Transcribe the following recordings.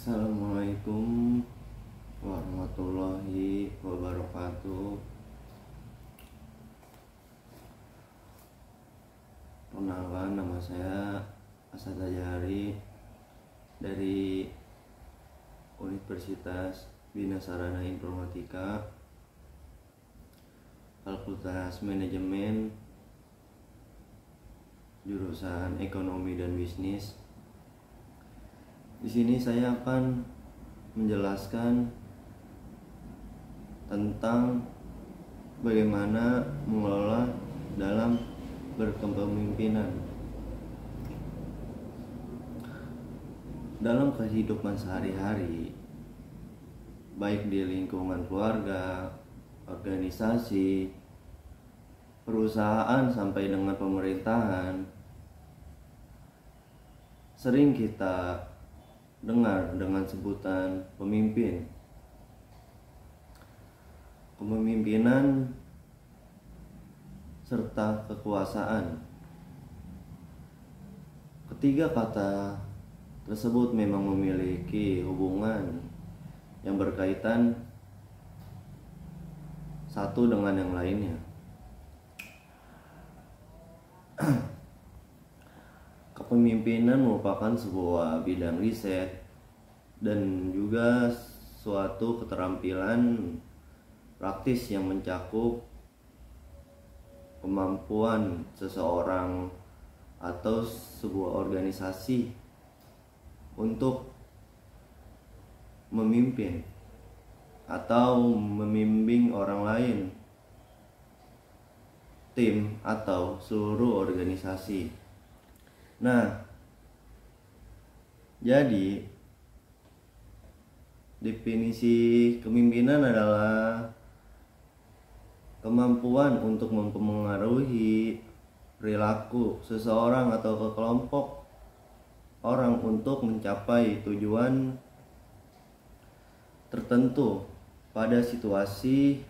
Assalamualaikum warahmatullahi wabarakatuh. Perkenalkan, nama saya Asad Ajari dari Universitas Bina Sarana Informatika, Fakultas Manajemen, jurusan Ekonomi dan Bisnis. Di sini saya akan menjelaskan tentang bagaimana mengelola dalam berkepemimpinan. Dalam kehidupan sehari-hari, baik di lingkungan keluarga, organisasi, perusahaan sampai dengan pemerintahan, sering kita dengar dengan sebutan pemimpin. Kepemimpinan serta kekuasaan. Ketiga kata tersebut memang memiliki hubungan yang berkaitan satu dengan yang lainnya. Kepemimpinan merupakan sebuah bidang riset dan juga suatu keterampilan praktis yang mencakup kemampuan seseorang atau sebuah organisasi untuk memimpin atau membimbing orang lain, tim atau seluruh organisasi. Nah, jadi definisi kepemimpinan adalah kemampuan untuk mempengaruhi perilaku seseorang atau kelompok orang untuk mencapai tujuan tertentu pada situasi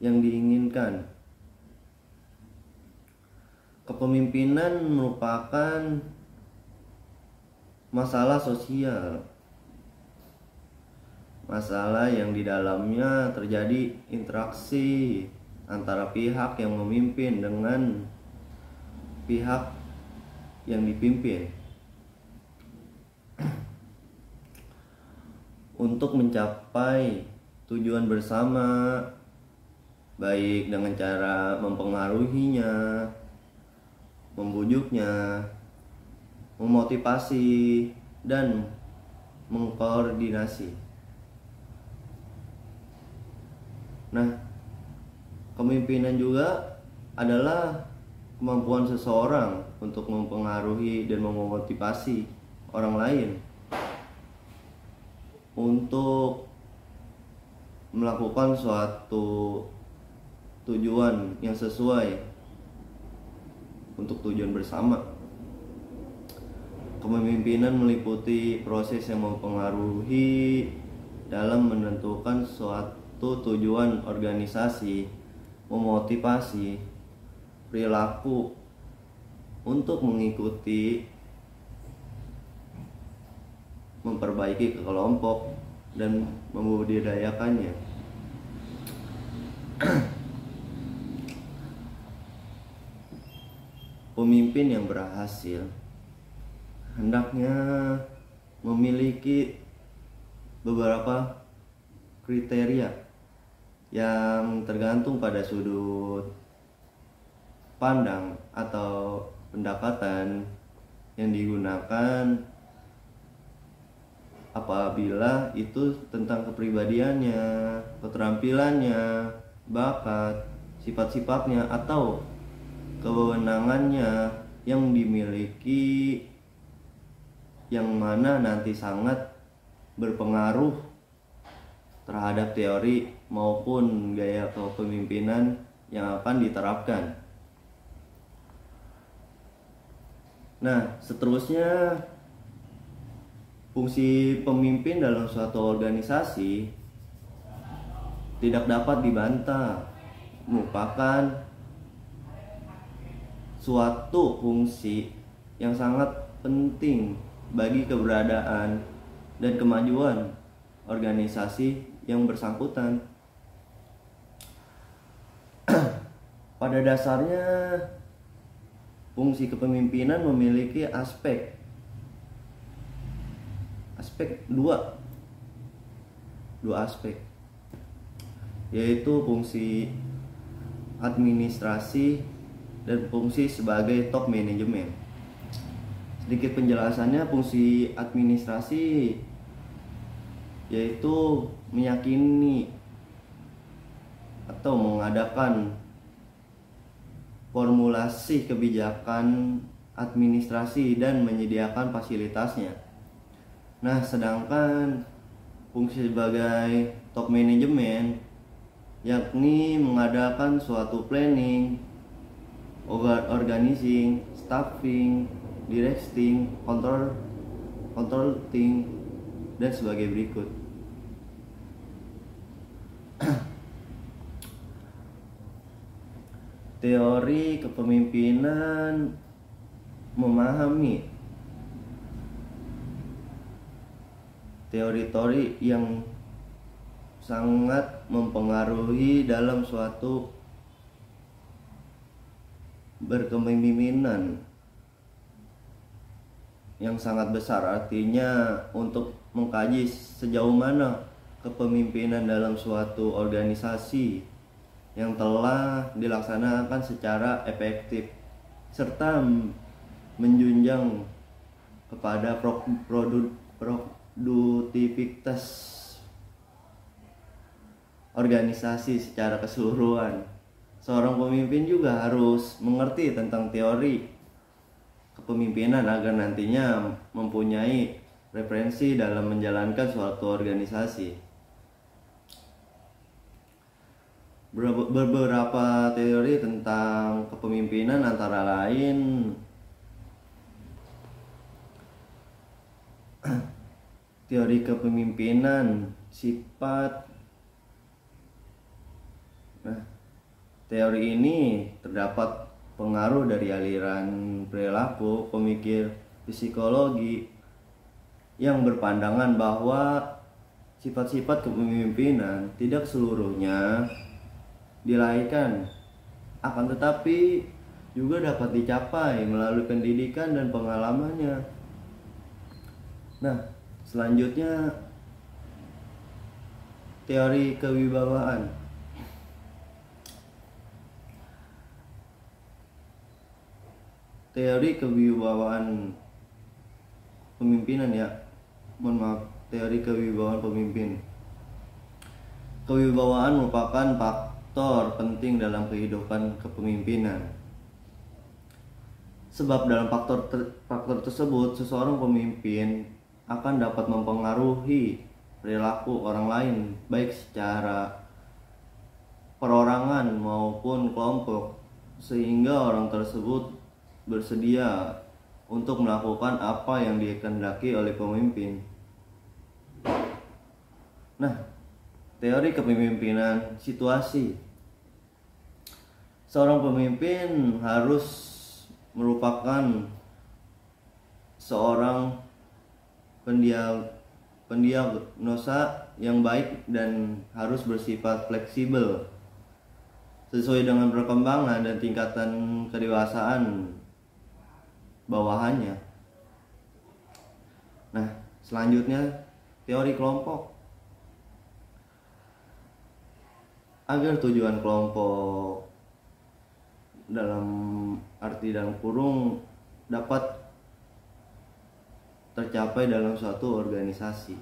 yang diinginkan. Kepemimpinan merupakan masalah sosial, masalah yang di dalamnya terjadi interaksi antara pihak yang memimpin dengan pihak yang dipimpin untuk mencapai tujuan bersama, baik dengan cara mempengaruhinya, membujuknya, memotivasi, dan mengkoordinasi. Nah, kepemimpinan juga adalah kemampuan seseorang untuk mempengaruhi dan memotivasi orang lain untuk melakukan suatu tujuan yang sesuai untuk tujuan bersama. Kepemimpinan meliputi proses yang mempengaruhi dalam menentukan suatu tujuan organisasi, memotivasi perilaku untuk mengikuti, memperbaiki kelompok, dan membudidayakannya. Pemimpin yang berhasil hendaknya memiliki beberapa kriteria yang tergantung pada sudut pandang atau pendekatan yang digunakan apabila itu tentang kepribadiannya, keterampilannya, bakat, sifat-sifatnya, atau kewenangannya yang dimiliki, yang mana nanti sangat berpengaruh terhadap teori maupun gaya kepemimpinan yang akan diterapkan. Nah, seterusnya fungsi pemimpin dalam suatu organisasi tidak dapat dibantah, merupakan suatu fungsi yang sangat penting bagi keberadaan dan kemajuan organisasi yang bersangkutan. Pada dasarnya, fungsi kepemimpinan memiliki aspek dua aspek, yaitu fungsi administrasi dan fungsi sebagai top manajemen. Sedikit penjelasannya, fungsi administrasi yaitu meyakini atau mengadakan formulasi kebijakan administrasi dan menyediakan fasilitasnya. Nah, sedangkan fungsi sebagai top manajemen yakni mengadakan suatu planning, organizing, staffing, directing, controlling, dan sebagai berikut. Teori kepemimpinan memahami teori-teori yang sangat mempengaruhi dalam suatu berkepemimpinan yang sangat besar. Artinya untuk mengkaji sejauh mana kepemimpinan dalam suatu organisasi yang telah dilaksanakan secara efektif serta menjunjang kepada produktivitas organisasi secara keseluruhan. Seorang pemimpin juga harus mengerti tentang teori kepemimpinan agar nantinya mempunyai referensi dalam menjalankan suatu organisasi. Beberapa teori tentang kepemimpinan antara lain teori kepemimpinan sifat. Nah, teori ini terdapat pengaruh dari aliran perilaku pemikir psikologi yang berpandangan bahwa sifat-sifat kepemimpinan tidak seluruhnya dilahirkan, akan tetapi juga dapat dicapai melalui pendidikan dan pengalamannya. Nah, selanjutnya teori kewibawaan. Teori kewibawaan pemimpinan teori kewibawaan pemimpin. Kewibawaan merupakan faktor penting dalam kehidupan kepemimpinan. Sebab dalam faktor tersebut, seseorang pemimpin akan dapat mempengaruhi perilaku orang lain, baik secara perorangan maupun kelompok, sehingga orang tersebut bersedia untuk melakukan apa yang dikehendaki oleh pemimpin. Nah, teori kepemimpinan situasi. Seorang pemimpin harus merupakan seorang pendiagnosa yang baik dan harus bersifat fleksibel sesuai dengan perkembangan dan tingkatan kedewasaan bawahannya. Nah, selanjutnya teori kelompok. Agar tujuan kelompok dalam kurung dapat tercapai dalam suatu organisasi,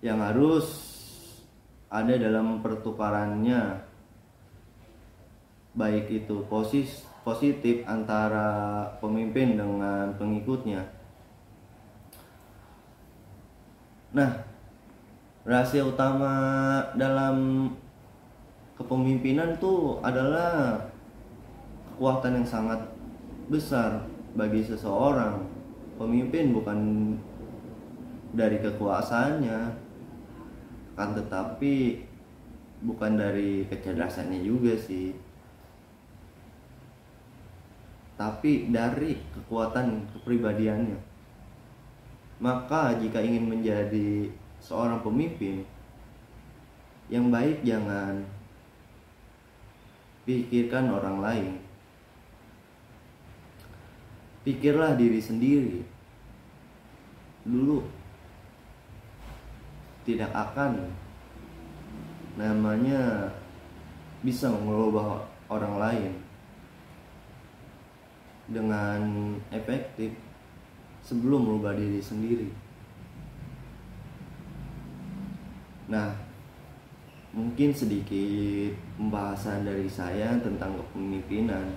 yang harus ada dalam pertukarannya, baik itu positif antara pemimpin dengan pengikutnya. Nah, rahasia utama dalam kepemimpinan tuh adalah kekuatan yang sangat besar bagi seseorang. Pemimpin bukan dari kekuasaannya, kan, tetapi bukan dari kecerdasannya juga sih, tapi dari kekuatan kepribadiannya. Maka jika ingin menjadi seorang pemimpin yang baik, jangan pikirkan orang lain. Pikirlah diri sendiri dulu. Tidak akan namanya bisa mengubah orang lain dengan efektif sebelum merubah diri sendiri. Nah, mungkin sedikit pembahasan dari saya tentang kepemimpinan.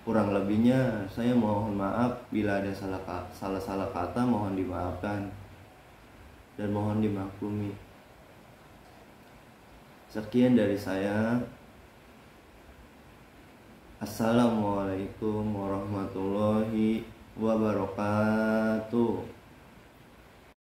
Kurang lebihnya saya mohon maaf bila ada salah kata, mohon dimaafkan dan mohon dimaklumi. Sekian dari saya. Assalamualaikum warahmatullahi wabarakatuh.